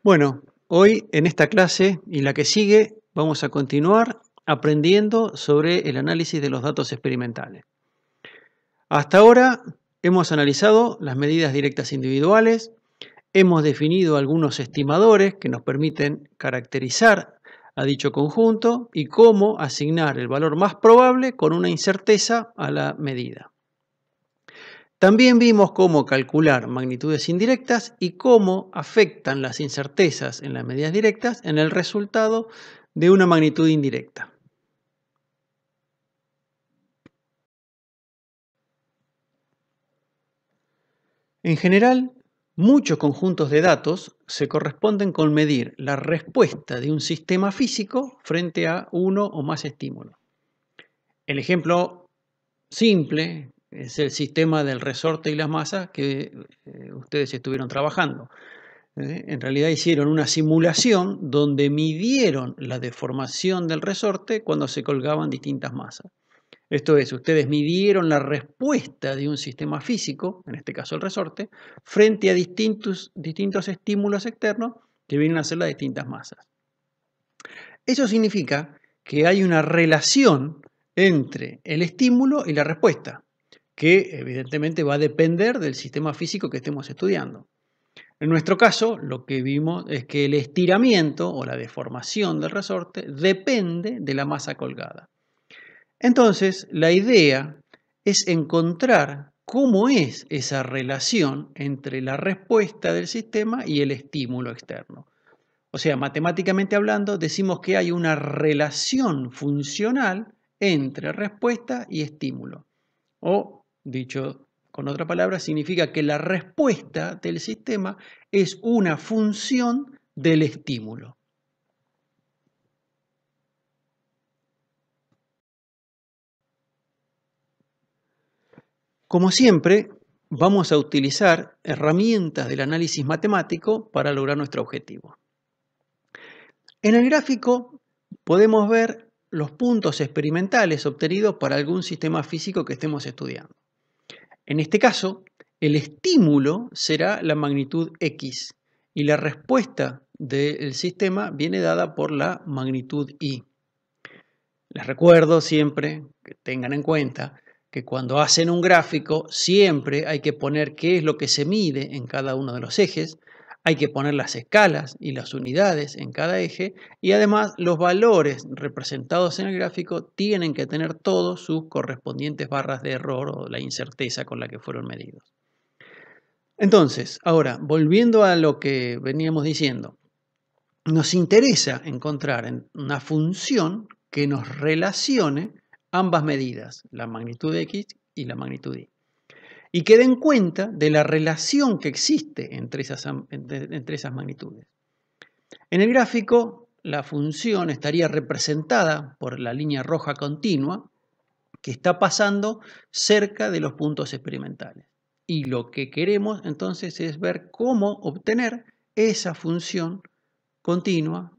Bueno, hoy en esta clase y la que sigue vamos a continuar aprendiendo sobre el análisis de los datos experimentales. Hasta ahora hemos analizado las medidas directas individuales, hemos definido algunos estimadores que nos permiten caracterizar a dicho conjunto y cómo asignar el valor más probable con una incerteza a la medida. También vimos cómo calcular magnitudes indirectas y cómo afectan las incertezas en las medidas directas en el resultado de una magnitud indirecta. En general, muchos conjuntos de datos se corresponden con medir la respuesta de un sistema físico frente a uno o más estímulos. El ejemplo simple es el sistema del resorte y las masas que ustedes estuvieron trabajando. En realidad hicieron una simulación donde midieron la deformación del resorte cuando se colgaban distintas masas. Esto es, ustedes midieron la respuesta de un sistema físico, en este caso el resorte, frente a distintos estímulos externos que vienen a ser las distintas masas. Eso significa que hay una relación entre el estímulo y la respuesta, que evidentemente va a depender del sistema físico que estemos estudiando. En nuestro caso, lo que vimos es que el estiramiento o la deformación del resorte depende de la masa colgada. Entonces, la idea es encontrar cómo es esa relación entre la respuesta del sistema y el estímulo externo. O sea, matemáticamente hablando, decimos que hay una relación funcional entre respuesta y estímulo. O, dicho con otra palabra, significa que la respuesta del sistema es una función del estímulo. Como siempre, vamos a utilizar herramientas del análisis matemático para lograr nuestro objetivo. En el gráfico podemos ver los puntos experimentales obtenidos para algún sistema físico que estemos estudiando. En este caso, el estímulo será la magnitud X y la respuesta del sistema viene dada por la magnitud Y. Les recuerdo siempre que tengan en cuenta que cuando hacen un gráfico siempre hay que poner qué es lo que se mide en cada uno de los ejes, hay que poner las escalas y las unidades en cada eje y además los valores representados en el gráfico tienen que tener todos sus correspondientes barras de error o la incerteza con la que fueron medidos. Entonces, ahora, volviendo a lo que veníamos diciendo, nos interesa encontrar una función que nos relacione ambas medidas, la magnitud de X y la magnitud Y, y que den cuenta de la relación que existe entre esas magnitudes. En el gráfico, la función estaría representada por la línea roja continua que está pasando cerca de los puntos experimentales. Y lo que queremos entonces es ver cómo obtener esa función continua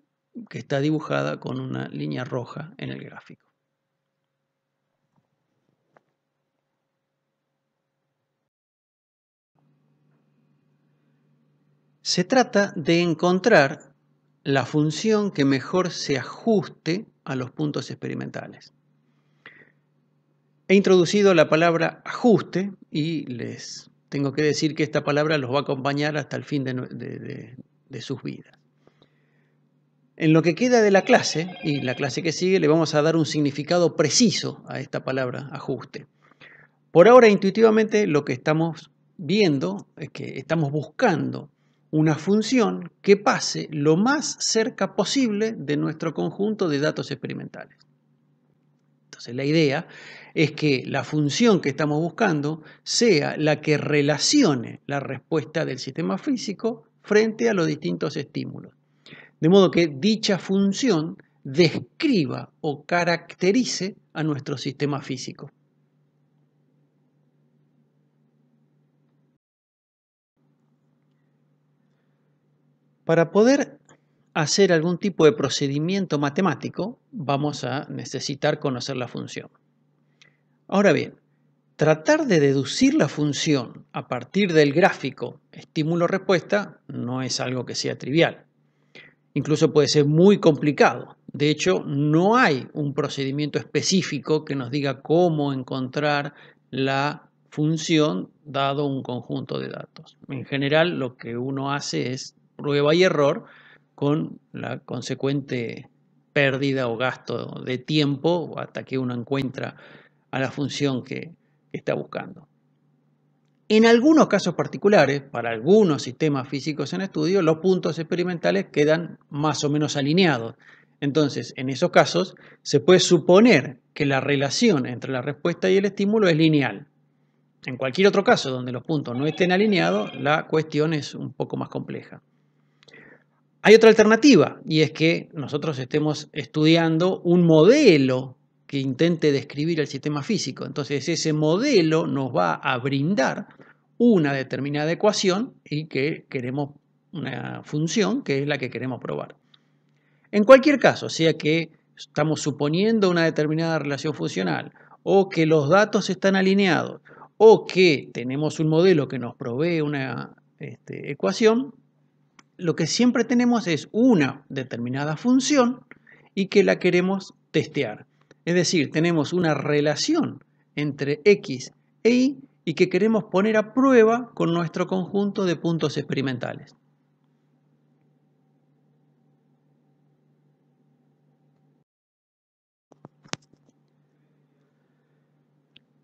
que está dibujada con una línea roja en el gráfico. Se trata de encontrar la función que mejor se ajuste a los puntos experimentales. He introducido la palabra ajuste y les tengo que decir que esta palabra los va a acompañar hasta el fin de sus vidas. En lo que queda de la clase, y la clase que sigue, le vamos a dar un significado preciso a esta palabra ajuste. Por ahora, intuitivamente, lo que estamos viendo es que estamos buscando una función que pase lo más cerca posible de nuestro conjunto de datos experimentales. Entonces, la idea es que la función que estamos buscando sea la que relacione la respuesta del sistema físico frente a los distintos estímulos. De modo que dicha función describa o caracterice a nuestro sistema físico. Para poder hacer algún tipo de procedimiento matemático, vamos a necesitar conocer la función. Ahora bien, tratar de deducir la función a partir del gráfico estímulo-respuesta no es algo que sea trivial. Incluso puede ser muy complicado. De hecho, no hay un procedimiento específico que nos diga cómo encontrar la función dado un conjunto de datos. En general, lo que uno hace es prueba y error con la consecuente pérdida o gasto de tiempo hasta que uno encuentra a la función que está buscando. En algunos casos particulares, para algunos sistemas físicos en estudio, los puntos experimentales quedan más o menos alineados. Entonces, en esos casos, se puede suponer que la relación entre la respuesta y el estímulo es lineal. En cualquier otro caso donde los puntos no estén alineados, la cuestión es un poco más compleja. Hay otra alternativa, y es que nosotros estemos estudiando un modelo que intente describir el sistema físico. Entonces, ese modelo nos va a brindar una determinada ecuación y que queremos una función que es la que queremos probar. En cualquier caso, sea que estamos suponiendo una determinada relación funcional o que los datos están alineados o que tenemos un modelo que nos provee una ecuación, lo que siempre tenemos es una determinada función y que la queremos testear. Es decir, tenemos una relación entre X e Y que queremos poner a prueba con nuestro conjunto de puntos experimentales.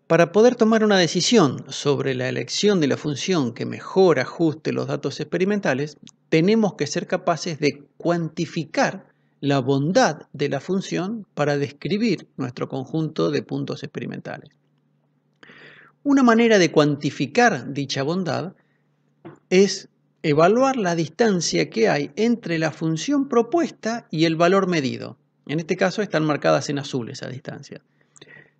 Para poder tomar una decisión sobre la elección de la función que mejor ajuste los datos experimentales, tenemos que ser capaces de cuantificar la bondad de la función para describir nuestro conjunto de puntos experimentales. Una manera de cuantificar dicha bondad es evaluar la distancia que hay entre la función propuesta y el valor medido. En este caso están marcadas en azul esas distancias.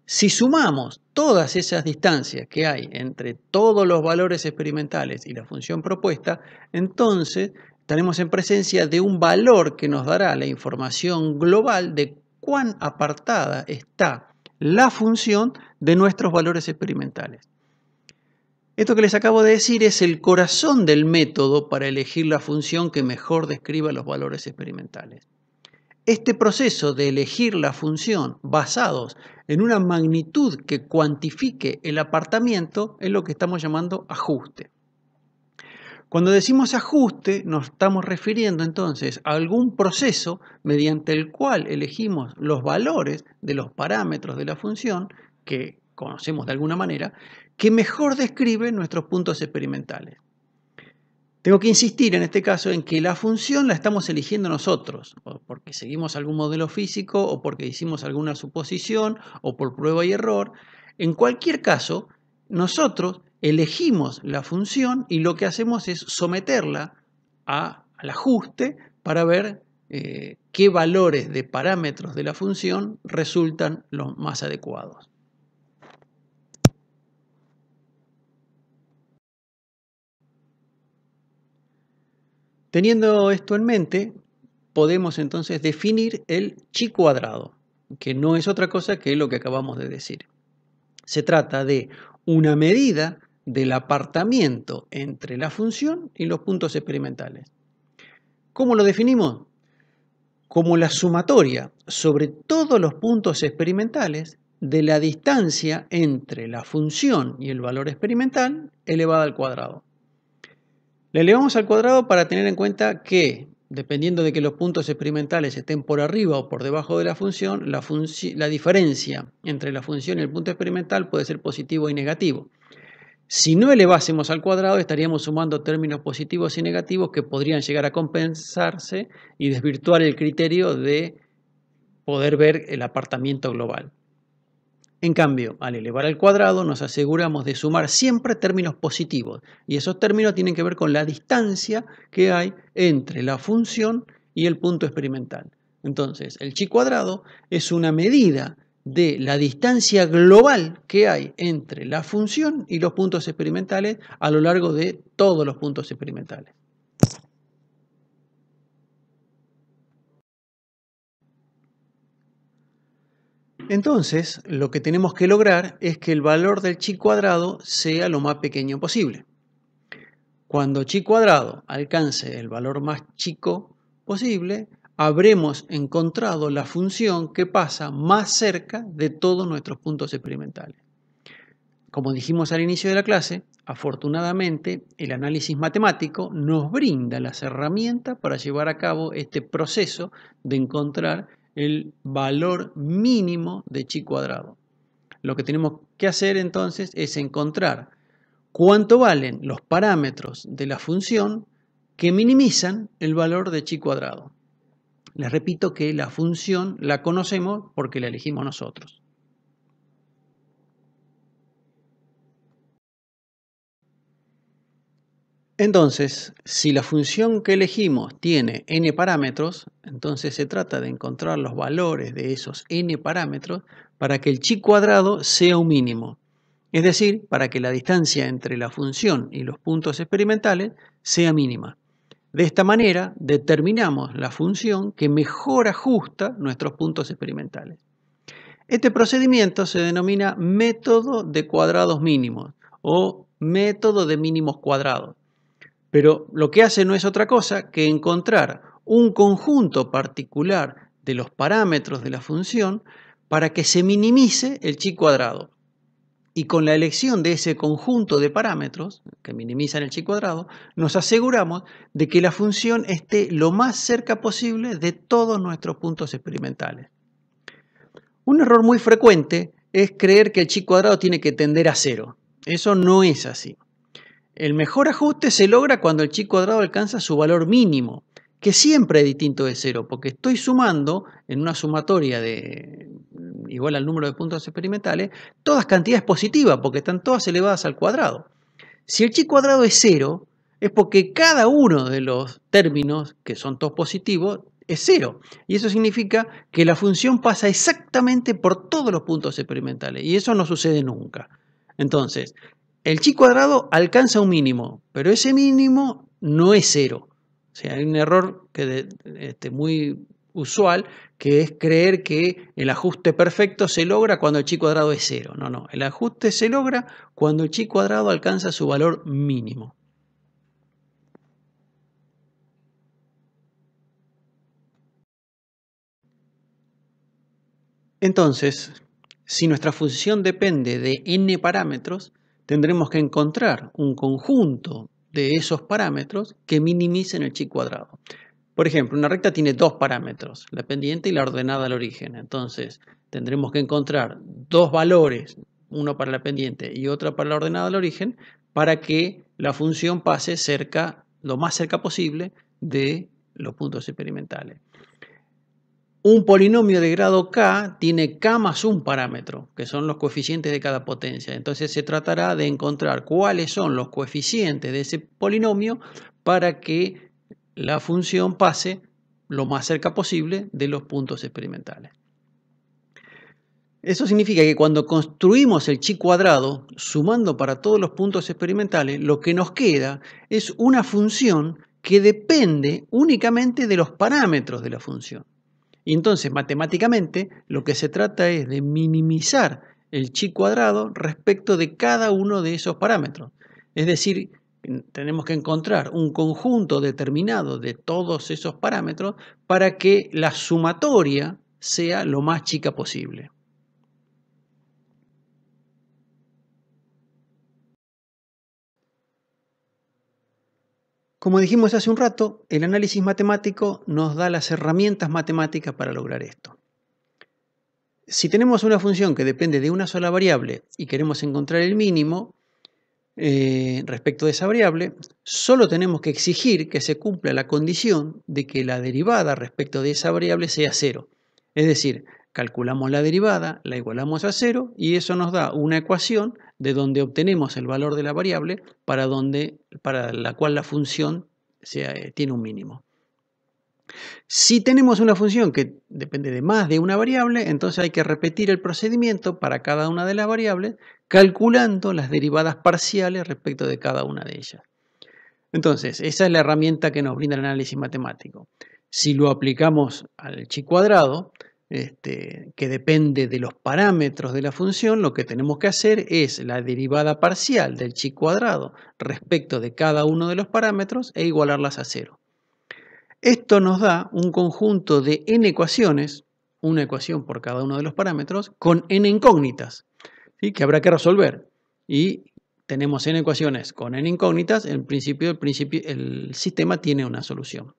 Si sumamos todas esas distancias que hay entre todos los valores experimentales y la función propuesta, entonces estaremos en presencia de un valor que nos dará la información global de cuán apartada está la función de nuestros valores experimentales. Esto que les acabo de decir es el corazón del método para elegir la función que mejor describa los valores experimentales. Este proceso de elegir la función basados en una magnitud que cuantifique el apartamiento es lo que estamos llamando ajuste. Cuando decimos ajuste, nos estamos refiriendo entonces a algún proceso mediante el cual elegimos los valores de los parámetros de la función, que conocemos de alguna manera, que mejor describe nuestros puntos experimentales. Tengo que insistir en este caso en que la función la estamos eligiendo nosotros, o porque seguimos algún modelo físico, o porque hicimos alguna suposición, o por prueba y error. En cualquier caso, nosotros elegimos la función y lo que hacemos es someterla al ajuste para ver qué valores de parámetros de la función resultan los más adecuados. Teniendo esto en mente, podemos entonces definir el chi cuadrado, que no es otra cosa que lo que acabamos de decir. Se trata de una medida del apartamiento entre la función y los puntos experimentales. ¿Cómo lo definimos? Como la sumatoria sobre todos los puntos experimentales de la distancia entre la función y el valor experimental elevada al cuadrado. La elevamos al cuadrado para tener en cuenta que, dependiendo de que los puntos experimentales estén por arriba o por debajo de la función, la diferencia entre la función y el punto experimental puede ser positivo y negativo. Si no elevásemos al cuadrado, estaríamos sumando términos positivos y negativos que podrían llegar a compensarse y desvirtuar el criterio de poder ver el apartamiento global. En cambio, al elevar al cuadrado nos aseguramos de sumar siempre términos positivos y esos términos tienen que ver con la distancia que hay entre la función y el punto experimental. Entonces, el chi cuadrado es una medida de la distancia global que hay entre la función y los puntos experimentales a lo largo de todos los puntos experimentales. Entonces, lo que tenemos que lograr es que el valor del chi cuadrado sea lo más pequeño posible. Cuando chi cuadrado alcance el valor más chico posible, habremos encontrado la función que pasa más cerca de todos nuestros puntos experimentales. Como dijimos al inicio de la clase, afortunadamente el análisis matemático nos brinda las herramientas para llevar a cabo este proceso de encontrar el valor mínimo de chi cuadrado. Lo que tenemos que hacer entonces es encontrar cuánto valen los parámetros de la función que minimizan el valor de chi cuadrado. Les repito que la función la conocemos porque la elegimos nosotros. Entonces, si la función que elegimos tiene n parámetros, entonces se trata de encontrar los valores de esos n parámetros para que el chi cuadrado sea un mínimo. Es decir, para que la distancia entre la función y los puntos experimentales sea mínima. De esta manera, determinamos la función que mejor ajusta nuestros puntos experimentales. Este procedimiento se denomina método de cuadrados mínimos o método de mínimos cuadrados. Pero lo que hace no es otra cosa que encontrar un conjunto particular de los parámetros de la función para que se minimice el chi cuadrado. Y con la elección de ese conjunto de parámetros que minimizan el chi cuadrado, nos aseguramos de que la función esté lo más cerca posible de todos nuestros puntos experimentales. Un error muy frecuente es creer que el chi cuadrado tiene que tender a cero. Eso no es así. El mejor ajuste se logra cuando el chi cuadrado alcanza su valor mínimo, que siempre es distinto de cero, porque estoy sumando en una sumatoria igual al número de puntos experimentales, todas cantidades positivas, porque están todas elevadas al cuadrado. Si el chi cuadrado es cero, es porque cada uno de los términos, que son todos positivos, es cero. Y eso significa que la función pasa exactamente por todos los puntos experimentales, y eso no sucede nunca. Entonces, el chi cuadrado alcanza un mínimo, pero ese mínimo no es cero. O sea, hay un error muy usual, que es creer que el ajuste perfecto se logra cuando el chi cuadrado es cero. No, el ajuste se logra cuando el chi cuadrado alcanza su valor mínimo. Entonces, si nuestra función depende de n parámetros, tendremos que encontrar un conjunto de esos parámetros que minimicen el chi cuadrado. Por ejemplo, una recta tiene dos parámetros, la pendiente y la ordenada al origen. Entonces, tendremos que encontrar dos valores, uno para la pendiente y otro para la ordenada al origen, para que la función pase lo más cerca posible de los puntos experimentales. Un polinomio de grado k tiene k más un parámetro, que son los coeficientes de cada potencia. Entonces se tratará de encontrar cuáles son los coeficientes de ese polinomio para que la función pase lo más cerca posible de los puntos experimentales. Eso significa que cuando construimos el chi cuadrado, sumando para todos los puntos experimentales, lo que nos queda es una función que depende únicamente de los parámetros de la función. Y entonces, matemáticamente, lo que se trata es de minimizar el chi cuadrado respecto de cada uno de esos parámetros. Es decir, tenemos que encontrar un conjunto determinado de todos esos parámetros para que la sumatoria sea lo más chica posible. Como dijimos hace un rato, el análisis matemático nos da las herramientas matemáticas para lograr esto. Si tenemos una función que depende de una sola variable y queremos encontrar el mínimo respecto de esa variable, solo tenemos que exigir que se cumpla la condición de que la derivada respecto de esa variable sea cero. Es decir, calculamos la derivada, la igualamos a cero y eso nos da una ecuación de donde obtenemos el valor de la variable para la cual la función tiene un mínimo. Si tenemos una función que depende de más de una variable, entonces hay que repetir el procedimiento para cada una de las variables, calculando las derivadas parciales respecto de cada una de ellas. Entonces, esa es la herramienta que nos brinda el análisis matemático. Si lo aplicamos al chi cuadrado, que depende de los parámetros de la función, lo que tenemos que hacer es la derivada parcial del chi cuadrado respecto de cada uno de los parámetros e igualarlas a cero. Esto nos da un conjunto de n ecuaciones, una ecuación por cada uno de los parámetros, con n incógnitas, ¿sí? Que habrá que resolver. Y tenemos n ecuaciones con n incógnitas, en principio el sistema tiene una solución.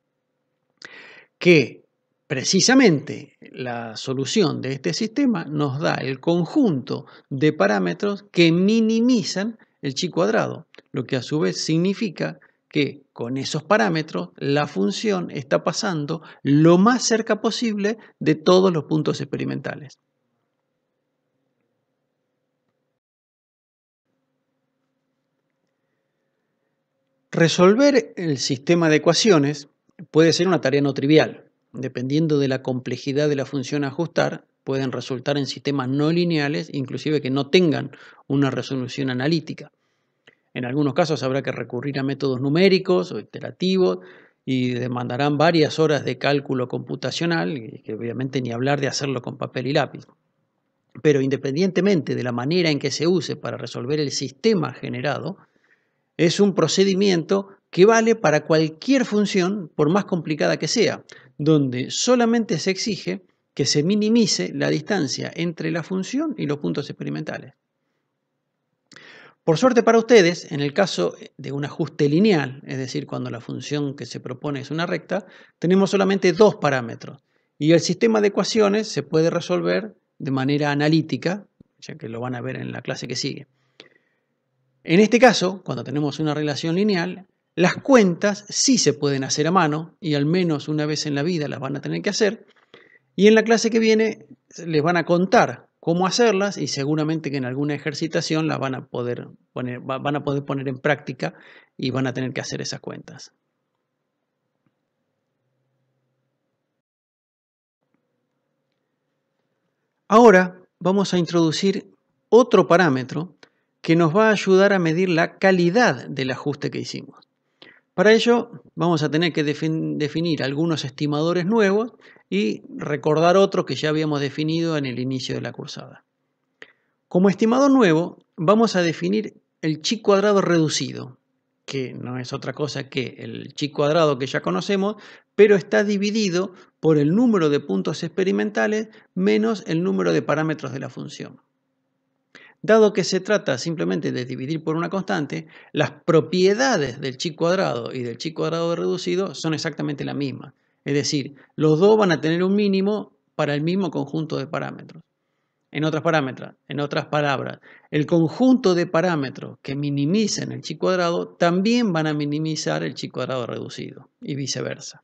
Que precisamente la solución de este sistema nos da el conjunto de parámetros que minimizan el chi cuadrado, lo que a su vez significa que con esos parámetros la función está pasando lo más cerca posible de todos los puntos experimentales. Resolver el sistema de ecuaciones puede ser una tarea no trivial. Dependiendo de la complejidad de la función a ajustar, pueden resultar en sistemas no lineales, inclusive que no tengan una resolución analítica. En algunos casos habrá que recurrir a métodos numéricos o iterativos y demandarán varias horas de cálculo computacional, y que obviamente ni hablar de hacerlo con papel y lápiz. Pero independientemente de la manera en que se use para resolver el sistema generado, es un procedimiento que vale para cualquier función, por más complicada que sea, donde solamente se exige que se minimice la distancia entre la función y los puntos experimentales. Por suerte para ustedes, en el caso de un ajuste lineal, es decir, cuando la función que se propone es una recta, tenemos solamente dos parámetros y el sistema de ecuaciones se puede resolver de manera analítica, ya que lo van a ver en la clase que sigue. En este caso, cuando tenemos una relación lineal, las cuentas sí se pueden hacer a mano y al menos una vez en la vida las van a tener que hacer. Y en la clase que viene les van a contar cómo hacerlas y seguramente que en alguna ejercitación las van a poder poner en práctica y van a tener que hacer esas cuentas. Ahora vamos a introducir otro parámetro que nos va a ayudar a medir la calidad del ajuste que hicimos. Para ello vamos a tener que definir algunos estimadores nuevos y recordar otros que ya habíamos definido en el inicio de la cursada. Como estimador nuevo vamos a definir el chi cuadrado reducido, que no es otra cosa que el chi cuadrado que ya conocemos, pero está dividido por el número de puntos experimentales menos el número de parámetros de la función. Dado que se trata simplemente de dividir por una constante, las propiedades del chi cuadrado y del chi cuadrado reducido son exactamente las mismas. Es decir, los dos van a tener un mínimo para el mismo conjunto de parámetros. En otras palabras, el conjunto de parámetros que minimicen el chi cuadrado también van a minimizar el chi cuadrado reducido y viceversa.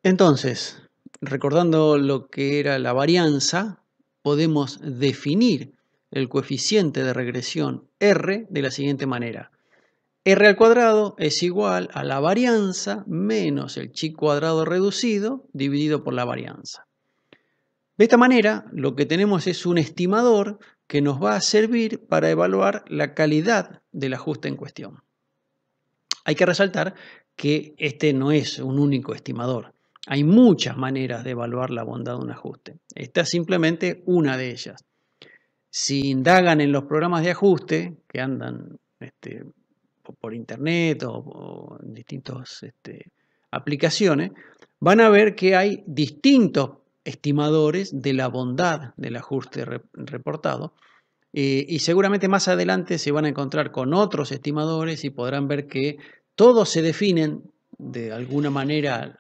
Entonces, recordando lo que era la varianza, podemos definir el coeficiente de regresión R de la siguiente manera. R al cuadrado es igual a la varianza menos el chi cuadrado reducido dividido por la varianza. De esta manera, lo que tenemos es un estimador que nos va a servir para evaluar la calidad del ajuste en cuestión. Hay que resaltar que este no es un único estimador. Hay muchas maneras de evaluar la bondad de un ajuste. Esta es simplemente una de ellas. Si indagan en los programas de ajuste que andan por internet o en distintas aplicaciones, van a ver que hay distintos estimadores de la bondad del ajuste reportado y seguramente más adelante se van a encontrar con otros estimadores y podrán ver que todos se definen de alguna manera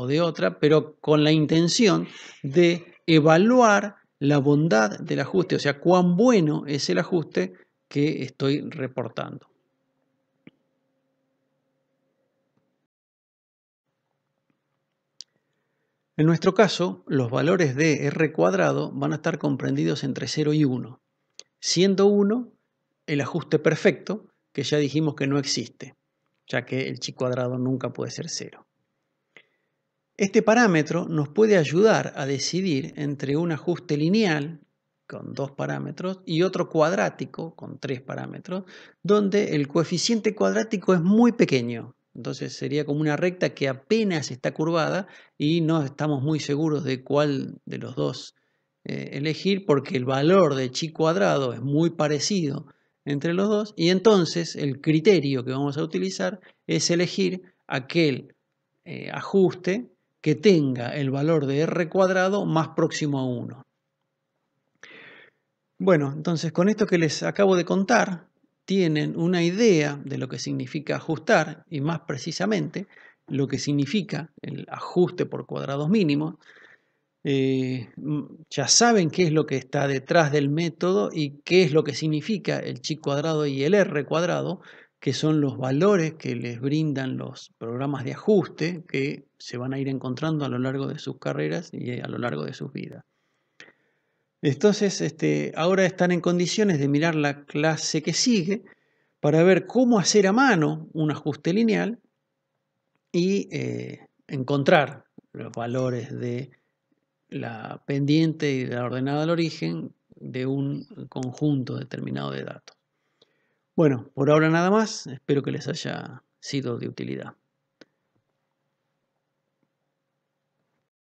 o de otra, pero con la intención de evaluar la bondad del ajuste, o sea, cuán bueno es el ajuste que estoy reportando. En nuestro caso, los valores de R cuadrado van a estar comprendidos entre 0 y 1, siendo 1 el ajuste perfecto, que ya dijimos que no existe, ya que el chi cuadrado nunca puede ser 0. Este parámetro nos puede ayudar a decidir entre un ajuste lineal con 2 parámetros y otro cuadrático con 3 parámetros, donde el coeficiente cuadrático es muy pequeño. Entonces sería como una recta que apenas está curvada y no estamos muy seguros de cuál de los dos elegir porque el valor de chi cuadrado es muy parecido entre los dos, y entonces el criterio que vamos a utilizar es elegir aquel ajuste que tenga el valor de r cuadrado más próximo a 1. Bueno, entonces con esto que les acabo de contar, tienen una idea de lo que significa ajustar y más precisamente lo que significa el ajuste por cuadrados mínimos. Ya saben qué es lo que está detrás del método y qué es lo que significa el chi cuadrado y el r cuadrado, que son los valores que les brindan los programas de ajuste que se van a ir encontrando a lo largo de sus carreras y a lo largo de sus vidas. Entonces, ahora están en condiciones de mirar la clase que sigue para ver cómo hacer a mano un ajuste lineal y encontrar los valores de la pendiente y de la ordenada al origen de un conjunto determinado de datos. Bueno, por ahora nada más. Espero que les haya sido de utilidad.